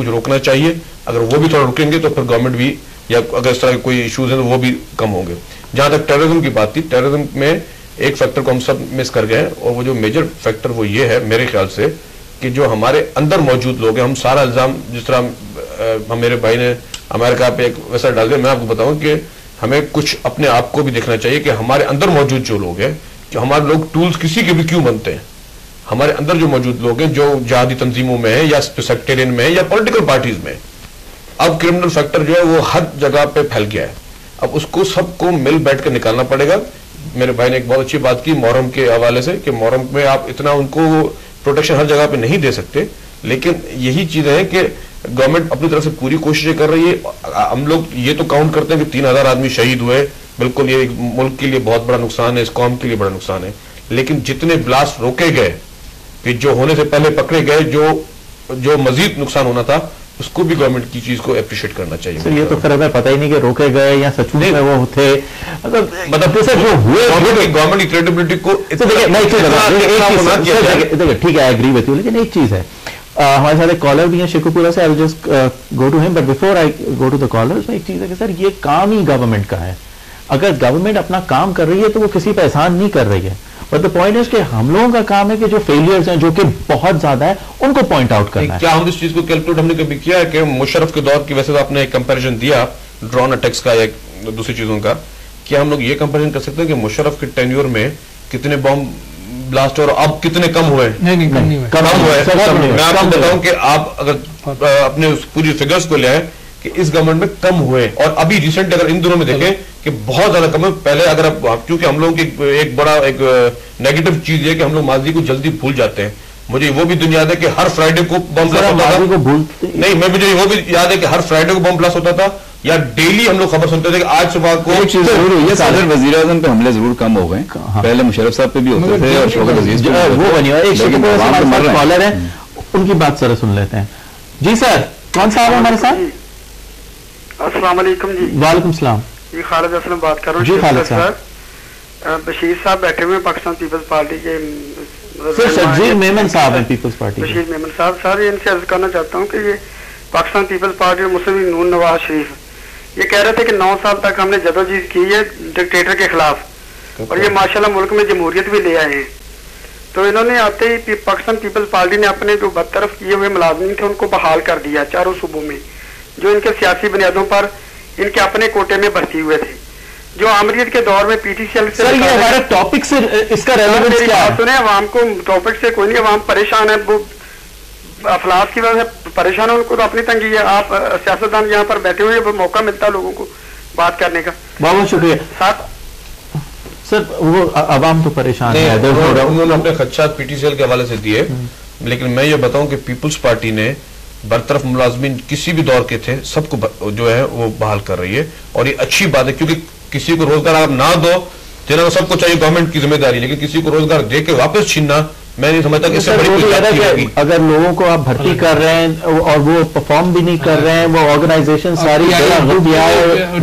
कुछ रोकना चाहिए. अगर वो भी थोड़ा रुकेंगे तो फिर गवर्नमेंट भी, या अगर इस तरह के कोई इश्यूज हैं तो वो भी कम होंगे. जहां तक टेररिज्म की बात थी, टेररिज्म में एक फैक्टर को हम सब मिस कर गए, और वो जो मेजर फैक्टर वो ये है मेरे ख्याल से कि जो हमारे अंदर मौजूद लोग हैं, हम सारा इल्जाम, जिस तरह मेरे भाई ने अमेरिका पे एक वैसा डाल दिया, मैं आपको बताऊं कि हमें कुछ अपने आप को भी देखना चाहिए कि हमारे अंदर मौजूद जो लोग हैं, कि हमारे लोग टूल्स किसी के भी क्यों बनते हैं. हमारे अंदर जो मौजूद लोग हैं, जो जिहादी तंजीमों में है या सेक्टेरियन में है या पॉलिटिकल पार्टीज में, अब क्रिमिनल फैक्टर जो है वो हर जगह पे फैल गया है. अब उसको सबको मिल बैठ कर निकालना पड़ेगा. मेरे भाई ने एक बहुत अच्छी बात की मुहर्रम के हवाले से कि मुहर्रम में आप इतना उनको प्रोटेक्शन हर जगह पे नहीं दे सकते, लेकिन यही चीज है कि गवर्नमेंट अपनी तरफ से पूरी कोशिशें कर रही है. हम लोग ये तो काउंट करते हैं कि 3000 आदमी शहीद हुए, बिल्कुल ये मुल्क के लिए बहुत बड़ा नुकसान है, इस कौम के लिए बड़ा नुकसान है, लेकिन जितने ब्लास्ट रोके गए, कि जो होने से पहले पकड़े गए, जो मजीद नुकसान होना था, उसको भी गवर्नमेंट की चीज को एप्रिशिएट करना चाहिए. सर ये तो फिर हमें पता ही नहीं कि रोके गए या सच में वो थे, मतलब जो हुए गवर्नमेंट की क्रेडिबिलिटी को देखिए ठीक है, आई एग्री विथ यू, लेकिन एक चीज है, हमारे साथ एक कॉलर भी है शेखुपुरा से, I will just go to him, but before I go to the caller, एक चीज है कि सर ये काम ही गवर्नमेंट का है. अगर गवर्नमेंट अपना काम कर रही है तो वो किसी पे एहसान नहीं कर रही है, बट द पॉइंट इज कि हम लोगों का काम है कि जो फेलियर्स हैं, जो कि बहुत ज्यादा है, उनको पॉइंट आउट करना है. क्या हम इस चीज को कैलकुलेट हमने कभी किया है कि मुशर्रफ के दौर की, वैसे तो आपने एक कंपैरिजन दिया ड्रोन अटैक्स का या दूसरी चीजों का, क्या हम लोग ये कंपैरिजन कर सकते हैं कि मुशर्रफ के टेन्योर में कितने बॉम्ब ब्लास्ट और अब कितने कम हुए? नहीं कम नहीं हुए, कम हुए. मैं आपको बताऊं कि आप अगर अपने पूरी फिगर्स को ले आए कि इस गवर्नमेंट में कम हुए, और अभी रिसेंट अगर इन दिनों में देखें कि बहुत ज्यादा कम है. पहले अगर आप, क्योंकि हम लोगों की एक बड़ा एक नेगेटिव चीज है कि हम लोग माजी को जल्दी भूल जाते हैं. मुझे वो भी दिन याद है कि हर फ्राइडे को बम ब्लास्ट होता था. नहीं, मुझे वो भी याद है कि हर फ्राइडे को बम ब्लास्ट होता था, या डेली हम लोग खबर सुनते थे कि आज सुबह को. एक चीज जरूर हुई है, सादर वजीर आजम पे हमले जरूर कम हो गए. पहले मुशर्रफ साहब पे भी होते थे और शौकत अजीज पे वो बनी हुई. एक कॉलर है, उनकी बात सर सुन लेते हैं. जी सर, कौन साहब है हमारे साथ? अस्सलाम वालेकुम जी. वालेकुम सलाम जी, खालिद असलम बात कर रहा हूँ. जी खालिद साहब. बशीर साहब बैठे हुए पाकिस्तान पीपल्स पार्टी के. बशीर मेमन साहब हैं पीपल्स पार्टी. बशीर मेमन साहब, सर इनसे अर्ज करना चाहता हूँ कि ये पाकिस्तान पीपल्स पार्टी और मुस्लिम लीग नून नवाज शरीफ ये कह रहे थे कि 9 साल तक हमने जदोजहद की है डिक्टेटर के खिलाफ, और ये माशाल्लाह मुल्क में जमहूरियत भी ले आए हैं. तो इन्होंने आते ही पाकिस्तान पीपल्स पार्टी ने अपने जो बदतरफ किए हुए मुलाजिम थे उनको बहाल कर दिया चारों सूबों में, जो इनके सियासी बुनियादों पर इनके अपने कोटे में भर्ती हुए थे. जो आमरीत के दौर में पीटीसीएल से सर, ये हमारे टॉपिक से इसका रेलेवेंस क्या है? सुने, आवाम को टॉपिक से कोई नहीं, आवाम परेशान है, वो अफलास की वजह से परेशान है, उनको तो अपनी तंगी है. आप सियासतदान यहाँ पर बैठे हुए हैं, मौका मिलता है लोगों को बात करने का. बहुत बहुत शुक्रिया सर. वो अवाम तो परेशान है, उन्होंने अपने खदशात पीटीसीएल के हवाले से दिए, लेकिन मैं ये बताऊं कि पीपल्स पार्टी ने बरतरफ मुलाजमीन किसी भी दौर के थे सबको जो है वो बहाल कर रही है, और ये अच्छी बात है, क्योंकि किसी को रोजगार आप ना दो, देना तो सबको चाहिए, गवर्नमेंट की जिम्मेदारी, लेकिन किसी को रोजगार दे के वापस छीनना, मैं नहीं समझता कि इससे बड़ी कोई बात होगी. अगर लोगों को आप भर्ती कर रहे हैं और वो परफॉर्म भी नहीं कर रहे हैं, वो ऑर्गेनाइजेशन सारी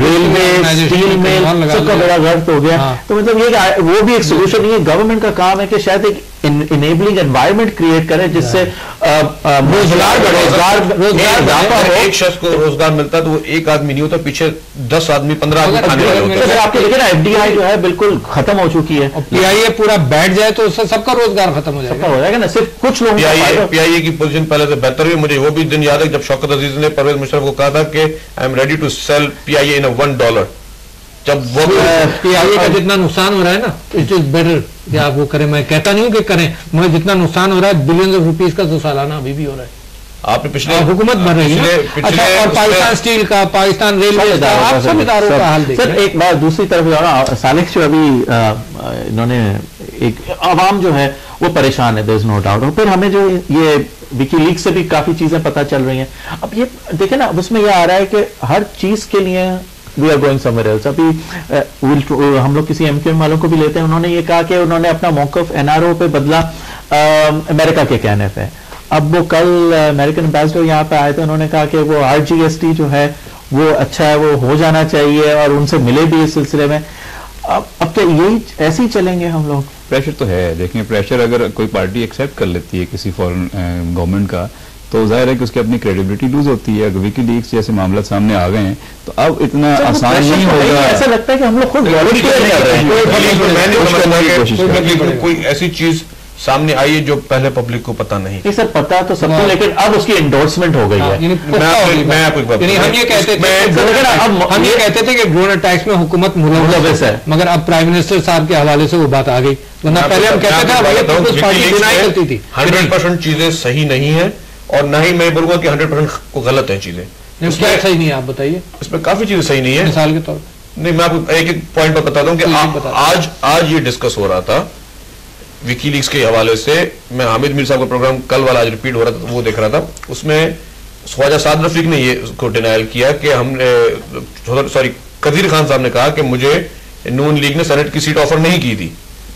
रेलवे स्टील मिल सबका बड़ा गर्त हो गया, तो मतलब ये वो भी एक सोल्यूशन नहीं है. गवर्नमेंट का काम है कि शायद एक इनेबलिंग एनवायरनमेंट क्रिएट करें जिससे रोजगार एक शख्स को रोजगार मिलता है तो वो एक आदमी नहीं होता, पीछे 10 आदमी 15 आदमी खाने वाले होते हैं. आपके देखिए ना, एफडीआई जो है बिल्कुल खत्म हो चुकी है. पीआईए पूरा बैठ जाए तो उससे सबका रोजगार खत्म हो जाएगा ना, सिर्फ कुछ लोग. पीआईए की पोजीशन पहले से बेहतर हुई. मुझे वो भी दिन याद है जब शौकत अजीज ने परवेज मुशर्रफ को कहा था कि I am ready to sell PIA in $1. जब वो पीआईए का जितना नुकसान हो रहा है ना, इट इज बेटर कि आप वो करें. मैं कहता नहीं हूँ कि करें, मगर जितना नुकसान हो रहा है बिलियंस ऑफ रुपीज का तो सालाना अभी भी हो रहा है. आपने पिछले हुकूमत बन रही है. अच्छा, और पाकिस्तान स्टील का, पाकिस्तान रेलवे, आप सब इदारों का हाल देखिए. सर एक बात दूसरी तरफ सालिक जो अभी इन्होंने एक आवाम जो है वो परेशान है, देयर इज नो डाउट. और फिर हमें जो ये विकीलीक्स से भी काफी चीजें पता चल रही हैं. अब ये देखे ना, उसमें ये आ रहा है कि हर चीज के लिए we are going somewhere else. अभी हम लोग किसी एमक्यूएम वालों को भी लेते हैं, उन्होंने ये कहा कि उन्होंने अपना मौकफ एनआरओ पे बदला अमेरिका के कहने पे. अब वो कल अमेरिकन एम्बेसडर यहाँ पे आए थे, उन्होंने कहा कि वो आरजीएसटी जो है वो अच्छा है, वो हो जाना चाहिए, और उनसे मिले भी इस सिलसिले में. अब क्या यही ऐसे ही चलेंगे हम लोग? प्रेशर तो है, देखें प्रेशर अगर कोई पार्टी एक्सेप्ट कर लेती है किसी फॉरेन गवर्नमेंट का, تو ظاہر ہے کہ اس کی اپنی کریڈیبلٹی لوز ہوتی ہے. اگر وکی لیکس جیسے معاملات سامنے آ گئے ہیں تو اب اتنا آسان نہیں ہوگا. ایسا لگتا ہے کہ ہم لوگ خود کوئی ایسی چیز سامنے آئی ہے جو پہلے پبلک کو پتا نہیں. سر پتا تو سب کو, لیکن اب اس کی انڈورسمنٹ ہو گئی ہے. ہم یہ کہتے تھے کہ ڈرون اٹیکس میں حکومت ملوث ہے, مگر اب پرائم منسٹر صاحب کے حوالے سے وہ بات آ گئی. ورنہ پہلے ہم کہتے تھے 100% چیزیں صحیح نہیں ہیں, اور نہ ہی میں بولوں گا کہ 100% غلط ہیں چیزیں. صحیح نہیں ہے, آپ بتائیے. اس میں کافی چیزیں صحیح نہیں ہیں. مثال کے طور پر نہیں, میں آپ کو ایک پوائنٹ پر بتاتا ہوں کہ آج یہ ڈسکس ہو رہا تھا وکی لیکس کے حوالے سے. میں حامد میر صاحب کا پروگرام کل والا آج ریپیٹ ہو رہا تھا, وہ دیکھ رہا تھا. اس میں خواجہ سعد رفیق نے یہ کو ڈینائل کیا کہ ہم نے قدیر خان صاحب نے کہا کہ مجھے نون لیگ نے سینٹ کی سیٹ آفر نہیں کی تھی.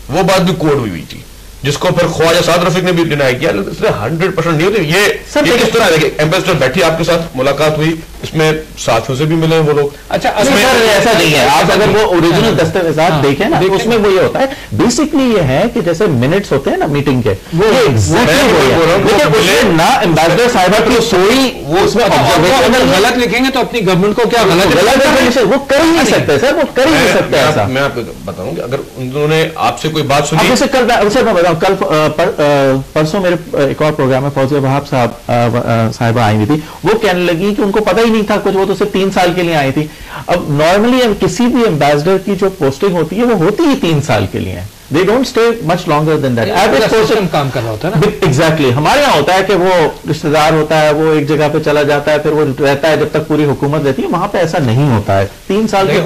وہ بات بھی کوڈ ہوئی تھی, جس کو پھر خواجہ سعد رفیق نے بھی ڈینائی کیا. اس میں 100% نہیں ہوتی. یہ کس طرح ہے کہ ایمبیسڈر بیٹھی, آپ کے ساتھ ملاقات ہوئی, اس میں ساتھیوں سے بھی ملے وہ لوگ. اچھا ایسا نہیں ہے. آپ اگر وہ اوریجنل دستاویزات دیکھیں نا, اس میں وہ یہ ہوتا ہے بیسکلی یہ ہے کہ جیسے منٹس ہوتے ہیں نا میٹنگ کے, وہ نہ ایمبیسڈر صاحبہ کی سوئی وہ اس میں غلط لکھیں گے تو اپنی گورنمنٹ کو کیا غلط وہ کر ہی نہیں سکتے سر, وہ کر ہی نہیں سکتے ایسا. میں آپ کو بتاؤں کہ اگر انہوں نے آپ سے کوئی بات سنی, کل پرسوں میرے ایک اور پروگرام میں فوزیہ وہاب صاحبہ آئی ہوئی تھی. وہ کہنے لگی کہ ان کو پتہ ہی نہیں تھا کچھ, وہ تو صرف 3 سال کے لیے آئی تھی. اب نارملی کسی بھی ایمبیسڈر کی جو پوسٹنگ ہوتی ہے وہ ہوتی ہی 3 سال کے لیے. They don't stay much longer than that. کام کر رہا ہوتا ہے نا. Exactly. ہمارے یہاں ہوتا ہے کہ وہ رشتہ دار ہوتا ہے, وہ ایک جگہ پہ چلا جاتا ہے, پھر وہ رہتا ہے جب تک پوری حکومت رہتی ہے. وہاں پہ ایسا نہیں ہوتا ہے. 3 سال کی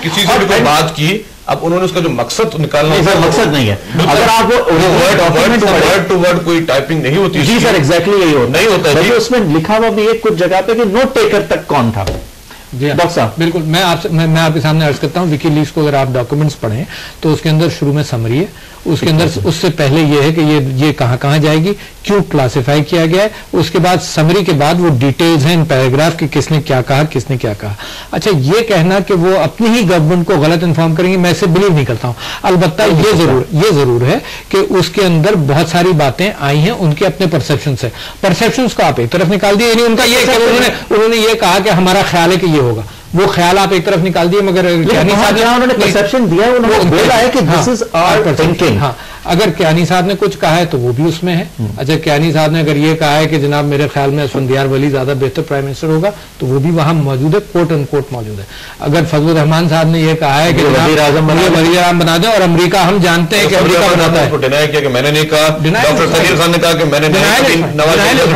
کسی سے بھی کوئی بات کی, اب انہوں نے اس کا جو مقصد نکالنا ہے, مقصد نہیں ہے. اگر آپ ورڈ ٹو ورڈ کوئی ٹائپنگ نہیں ہوتی. جی سر, ایگزیکٹلی یہی ہوتا نہیں ہوتا ہے. اس میں لکھا ہوا بھی ہے کچھ جگہ پہ کہ نوٹ ٹیکر تک کون تھا. ڈاکٹر صاحب بالکل, میں آپ کے سامنے عرض کرتا ہوں, وکی لیکس کو اگر آپ ڈاکومنٹس پڑھیں تو اس کے اندر شروع میں سمری ہے, اس کے اندر اس سے پہلے یہ ہے کہ یہ کہاں جائے گی, کیوں کلاسیفائی کیا گیا ہے. اس کے بعد سمری کے بعد وہ ڈیٹیلز ہیں ان پیراگراف کی, کس نے کیا کہا, کس نے کیا کہا. اچھا, یہ کہنا کہ وہ اپنی ہی گورنمنٹ کو غلط انفارم کریں گے, میں اسے بلیو نہیں کرتا ہوں. البتہ یہ ضرور ہے کہ اس کے اندر بہت ساری باتیں آئی ہیں ان کے اپنے پرسپشن سے. پرسپشنس کو آپ ایک طرف نکال دیے, یعنی ان کا یہ کہ انہوں نے یہ کہا کہ ہمارا خیال ہے کہ یہ ہوگا, وہ خیال آپ ایک طرف نکال دیے. مگر انہوں نے پرسپشن دیا, انہوں نے بولا ہے کہ دس از آور تھنکنگ. ہاں, اگر کیانی صاحب نے کچھ کہا ہے تو وہ بھی اس میں ہے. اچھا, کیانی صاحب نے اگر یہ کہا ہے کہ جناب میرے خیال میں اسفندیار ولی زیادہ بہتر پرائم منسٹر ہوگا, تو وہ بھی وہاں موجود ہے, کوٹ ان کوٹ موجود ہے. اگر فضل الرحمان صاحب نے یہ کہا ہے کہ وزیر اعظم بنا دیں, اور امریکہ ہم جانتے ہیں کہ امریکہ بناتا ہے, ڈینائی کیا کہ میں نے نہیں کہا. ڈاکٹر سلیم خان نے کہا کہ میں نے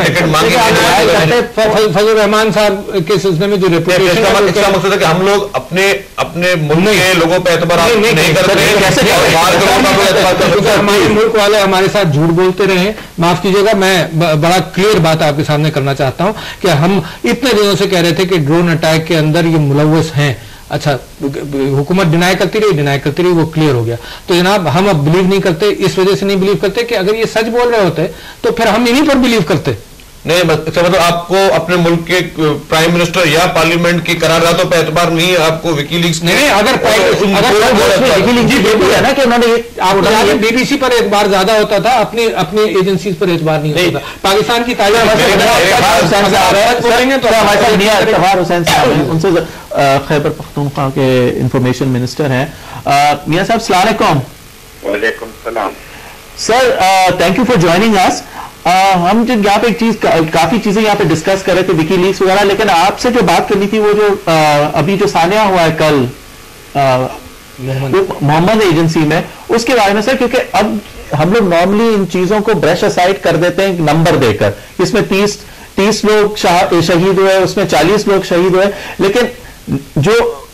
ٹکٹ مانگی. فضل الرحمان صاحب کے سلسلے میں جو ریپوٹیشن, اس کا مقصد ہے کہ ہم لوگ اپنے ملک کے لوگوں پہ اعتبار نہیں کرتے. ہمارے ملک والے ہمارے ساتھ جھوٹ بولتے رہے. معاف کیجیے گا, میں بڑا کلیئر بات آپ کے سامنے کرنا چاہتا ہوں کہ ہم اتنے دنوں سے کہہ رہے تھے کہ ڈرون اٹیک کے اندر یہ ملوث ہیں. اچھا, حکومت ڈینائی کرتی رہی, وہ کلیئر ہو گیا. تو جناب ہم اب بلیو نہیں کرتے, اس وجہ سے نہیں بلیو کرتے کہ اگر یہ سچ بول رہے ہوتے تو پھر ہم انہیں پر بلیو کرتے. نہیں, مطلب آپ کو اپنے ملک کے پرائم منسٹر یا پارلیمنٹ کی قراردادوں پہ اعتبار نہیں ہے, آپ کو وکی لیکس نہیں. اگر بی بی سی پر اعتبار زیادہ ہوتا تھا, اپنی ایجنسیز پر اعتبار نہیں ہوتا تھا. پاکستان کی تعلیم ان سے خیبر پختونخوا کے انفارمیشن منسٹر ہیں. میاں صاحب السلام علیکم. وعلیکم السلام. سر, تھینک یو فار جوائننگ اس. ہم جو یہاں پہ کافی چیزیں یہاں پہ ڈسکس کر رہے تھے وکی لیکس وغیرہ, لیکن آپ سے جو بات کرنی تھی وہ جو ابھی جو سانحہ ہوا ہے کل محمد ایجنسی میں, اس کے بارے میں سر, کیونکہ اب ہم لوگ نارملی ان چیزوں کو برش اسائڈ کر دیتے ہیں نمبر دے کر, اس میں 30 لوگ شہید ہوئے, اس میں 40 لوگ شہید ہوئے, لیکن جو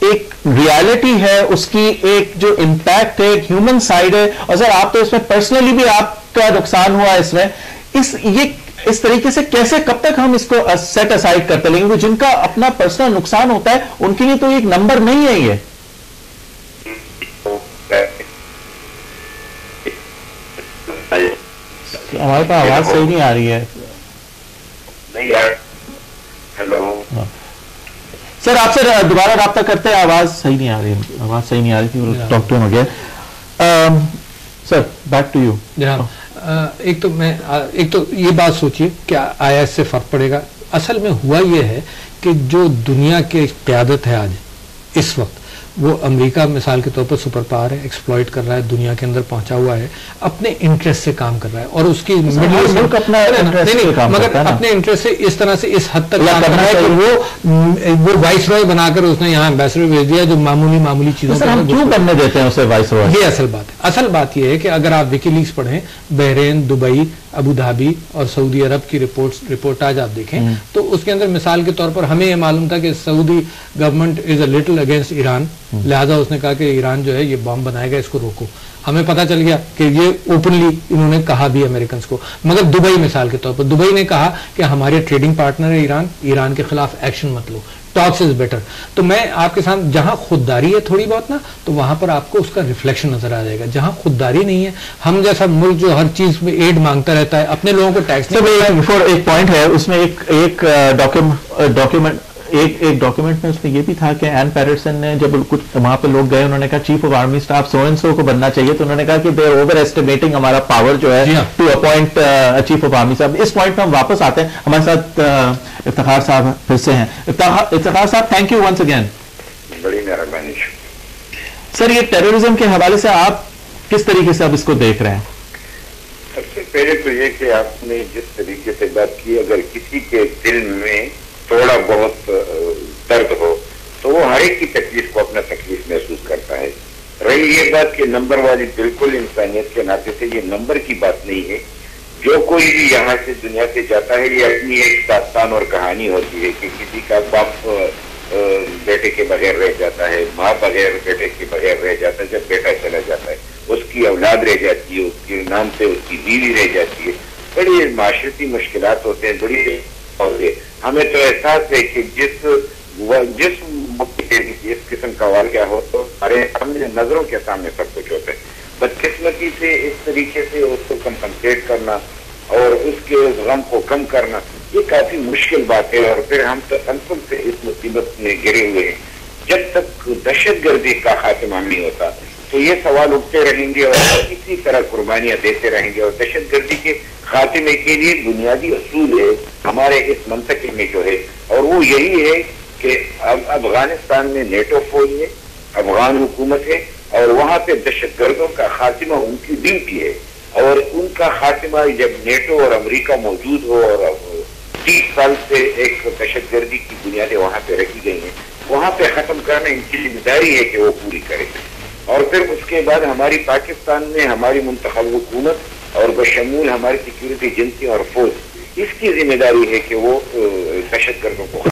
ایک ریالٹی ہے اس کی ایک جو امپیکٹ ہے, ایک ہیومن سائڈ ہے. اور سر آپ تو اس میں پرسنلی بھی آپ کا نقصان ہوا اس میں, اس طریقے سے کیسے کب تک ہم اس کو سیٹ اسائڈ کرتے لیں گے؟ جن کا اپنا پرسنل نقصان ہوتا ہے ان کے لیے تو ایک نمبر نہیں ہے یہ. ہمارے پاس آواز صحیح نہیں آ رہی ہے. سر آپ سے دوبارہ رابطہ کرتے ہیں, آواز صحیح نہیں آ رہی تھی. ڈاکٹر وغیرہ. سر بیک ٹو یو. جناب एक तो ये बात सोचिए क्या IS से फर्क पड़ेगा। असल में हुआ ये है कि जो दुनिया के क्यादत है आज इस वक्त, वो अमेरिका मिसाल के तौर पर सुपर पावर है, एक्सप्लॉइट कर रहा है, दुनिया के अंदर पहुंचा हुआ है, अपने इंटरेस्ट से काम कर रहा है और उसकी मुल्क अपना इंटरेस्ट से काम मगर अपने इंटरेस्ट से इस तरह से इस हद तक काम कर रहा है कि वो वाइस रॉय बनाकर उसने यहाँ एम्बेसडर भेज दिया जो मामूली चीजों को हम क्यों करने देते हैं उसे वाइस रॉय। ये असल बात है। असल बात ये है कि अगर आप विकीलीक्स पढ़ें, बहरीन, दुबई, अबू धाबी और सऊदी अरब की रिपोर्ट आज आप देखें तो उसके अंदर मिसाल के तौर पर हमें यह मालूम था कि Saudi government is a little against Iran, लिहाजा उसने कहा कि ईरान जो है ये बॉम्ब बनाएगा, इसको रोको। हमें पता चल गया कि ये ओपनली इन्होंने कहा भी अमेरिकन को। मगर दुबई मिसाल के तौर पर दुबई ने कहा कि हमारे ट्रेडिंग पार्टनर है ईरान के खिलाफ एक्शन मत लो, टॉक्स इज बेटर। तो मैं आपके साथ जहां खुददारी है थोड़ी बहुत ना, तो वहां पर आपको उसका रिफ्लेक्शन नजर आ जाएगा। जहां खुददारी नहीं है, हम जैसा मुल्क जो हर चीज में एड मांगता रहता है, अपने लोगों को टैक्स एक पॉइंट है उसमें, एक डॉक्यूमेंट में उसमें ये भी था कि एन पैटरसन ने जब कुछ वहां पे लोग गए, उन्होंने कहा chief of army staff so and so को बनना चाहिए, तो उन्होंने कहा कि दे आर ओवर एस्टिमेटिंग हमारा पावर जो है to appoint chief of army साहब। इस पॉइंट में हम वापस आते हैं, हमारे साथ इफ्तिखार साहब फिर से हैं। इफ्तिखार साहब, थैंक यू वंस अगेन। बड़ी मेहरबानी सर। ये टेररिज्म के हवाले से आप किस तरीके से अब इसको देख रहे हैं? सबसे पहले तो ये कि आपने जिस तरीके से बात की, अगर किसी के दिल में थोड़ा बहुत दर्द हो तो वो हर एक की तकलीफ को अपना तकलीफ महसूस करता है। रही ये बात कि नंबर वाली, बिल्कुल इंसानियत के नाते से ये नंबर की बात नहीं है। जो कोई भी यहाँ से दुनिया से जाता है, ये अपनी एक दास्तान और कहानी होती है कि किसी का बाप बेटे के बगैर रह जाता है, माँ बगैर बेटे के बगैर रह जाता है, जब बेटा चला जाता है उसकी औलाद रह जाती है, उसके नाम से उसकी बीवी रह जाती है, बड़ी माशरती मुश्किलात होते हैं, बड़ी। और हमें तो एहसास है कि जिस इस किस्म का वाक़या हो तो हमारे सामने नजरों के सामने सब कुछ होता है। बदकिस्मती से इस तरीके से उसको कंपनसेट करना और उसके उस गम को कम करना, ये काफी मुश्किल बात है। और फिर हम तसलसल से इस मुसीबत में गिरे हुए हैं। जब तक दहशतगर्दी का खात्मा नहीं होता तो ये सवाल उठते रहेंगे और इसी तरह कुर्बानियां देते रहेंगे। और दहशतगर्दी के खात्मे के लिए बुनियादी असूल है हमारे इस मंतके में जो है, और वो यही है कि अब अफगानिस्तान में नेटो फौज है, अफगान हुकूमत है, और वहां पे दहशतगर्दों का खात्मा उनकी ड्यूटी है। और उनका खात्मा जब नेटो और अमेरिका मौजूद हो और 30 साल से एक दहशतगर्दी की बुनियादें वहां पे रखी गई हैं, वहां पे खत्म करना इनकी जिम्मेदारी है कि वो पूरी करें। और फिर उसके बाद हमारी पाकिस्तान में हमारी मुंतखब हुकूमत और बशमूल हमारी सिक्योरिटी एजेंसी और फौज, इसकी जिम्मेदारी है कि वो दहशतगर्दों को